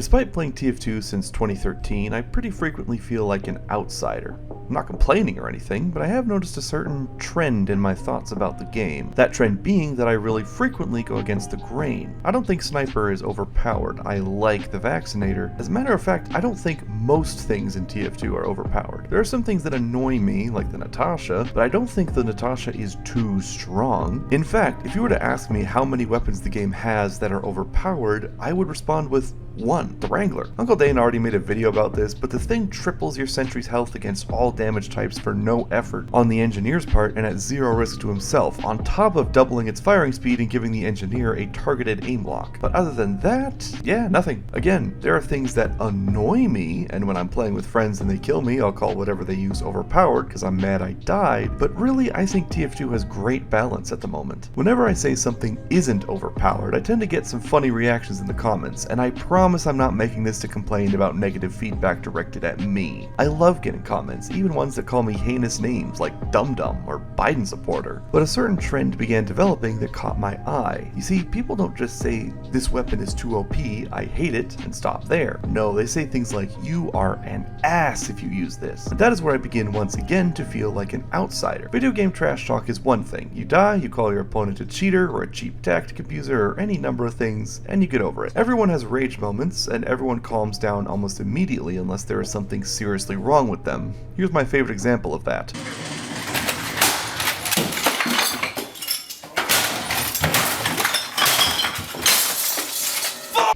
Despite playing TF2 since 2013, I pretty frequently feel like an outsider. I'm not complaining or anything, but I have noticed a certain trend in my thoughts about the game. That trend being that I really frequently go against the grain. I don't think Sniper is overpowered. I like the Vaccinator. As a matter of fact, I don't think most things in TF2 are overpowered. There are some things that annoy me, like the Natasha, but I don't think the Natasha is too strong. In fact, if you were to ask me how many weapons the game has that are overpowered, I would respond with one, the Wrangler. Uncle Dane already made a video about this, but the thing triples your sentry's health against all damage types for no effort on the engineer's part and at zero risk to himself, on top of doubling its firing speed and giving the engineer a targeted aim lock. But other than that, yeah, nothing. Again, there are things that annoy me, and when I'm playing with friends and they kill me, I'll call whatever they use overpowered because I'm mad I died, but really I think TF2 has great balance at the moment. Whenever I say something isn't overpowered, I tend to get some funny reactions in the comments, and I promise I'm not making this to complain about negative feedback directed at me. I love getting comments, even ones that call me heinous names like Dum Dum or Biden supporter. But a certain trend began developing that caught my eye. You see, people don't just say, this weapon is too OP, I hate it, and stop there. No, they say things like, you are an ass if you use this. And that is where I begin once again to feel like an outsider. Video game trash talk is one thing. You die, you call your opponent a cheater or a cheap tactic abuser or any number of things, and you get over it. Everyone has rage moments, and everyone calms down almost immediately unless there is something seriously wrong with them. Here's my favorite example of that.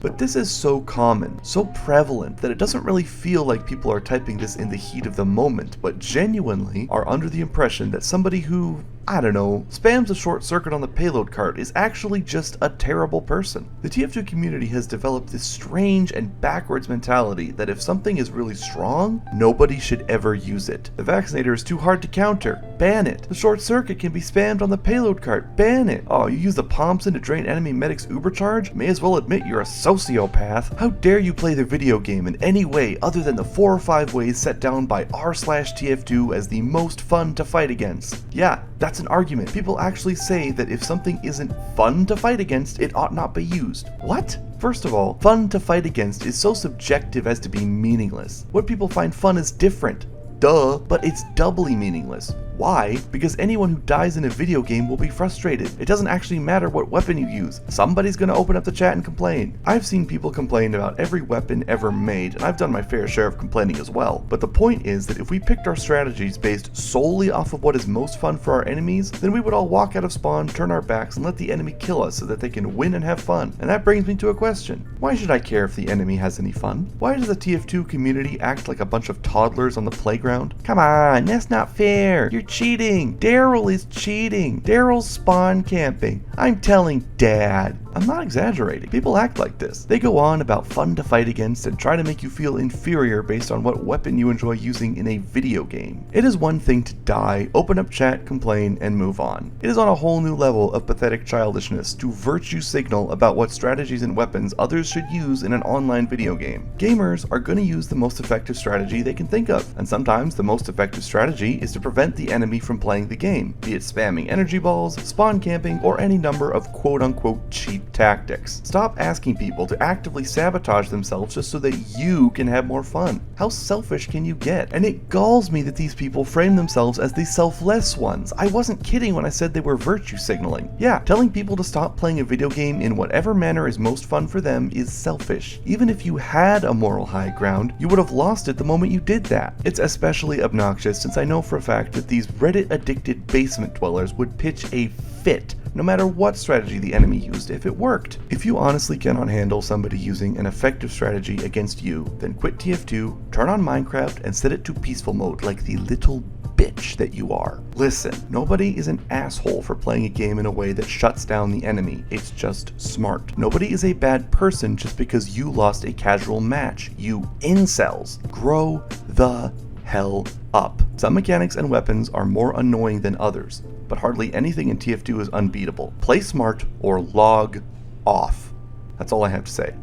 But this is so common, so prevalent, that it doesn't really feel like people are typing this in the heat of the moment, but genuinely are under the impression that somebody who, I don't know, spams a short circuit on the payload cart is actually just a terrible person. The TF2 community has developed this strange and backwards mentality that if something is really strong, nobody should ever use it. The Vaccinator is too hard to counter, ban it. The short circuit can be spammed on the payload cart, ban it. Oh, you use the Thompson to drain enemy medics uber charge? May as well admit you're a sociopath. How dare you play the video game in any way other than the 4 or 5 ways set down by r/TF2 as the most fun to fight against? Yeah, that's an argument. People actually say that if something isn't fun to fight against, it ought not be used. What? First of all, fun to fight against is so subjective as to be meaningless. What people find fun is different. Duh, but it's doubly meaningless. Why? Because anyone who dies in a video game will be frustrated. It doesn't actually matter what weapon you use. Somebody's gonna open up the chat and complain. I've seen people complain about every weapon ever made, and I've done my fair share of complaining as well. But the point is that if we picked our strategies based solely off of what is most fun for our enemies, then we would all walk out of spawn, turn our backs, and let the enemy kill us so that they can win and have fun. And that brings me to a question. Why should I care if the enemy has any fun? Why does the TF2 community act like a bunch of toddlers on the playground? Come on, that's not fair. You're cheating. Daryl is cheating. Daryl's spawn camping. I'm telling Dad. I'm not exaggerating. People act like this. They go on about fun to fight against and try to make you feel inferior based on what weapon you enjoy using in a video game. It is one thing to die, open up chat, complain, and move on. It is on a whole new level of pathetic childishness to virtue signal about what strategies and weapons others should use in an online video game. Gamers are going to use the most effective strategy they can think of, and sometimes the most effective strategy is to prevent the enemy from playing the game, be it spamming energy balls, spawn camping, or any number of quote-unquote cheap tactics. Stop asking people to actively sabotage themselves just so that you can have more fun. How selfish can you get? And it galls me that these people frame themselves as the selfless ones. I wasn't kidding when I said they were virtue signaling. Yeah, telling people to stop playing a video game in whatever manner is most fun for them is selfish. Even if you had a moral high ground, you would have lost it the moment you did that. It's especially obnoxious since I know for a fact that these Reddit-addicted basement dwellers would pitch a fit no matter what strategy the enemy used if it worked. If you honestly cannot handle somebody using an effective strategy against you, then quit TF2, turn on Minecraft, and set it to peaceful mode like the little bitch that you are. Listen, nobody is an asshole for playing a game in a way that shuts down the enemy. It's just smart. Nobody is a bad person just because you lost a casual match. You incels. Grow the hell up. Some mechanics and weapons are more annoying than others, but hardly anything in TF2 is unbeatable. Play smart or log off. That's all I have to say.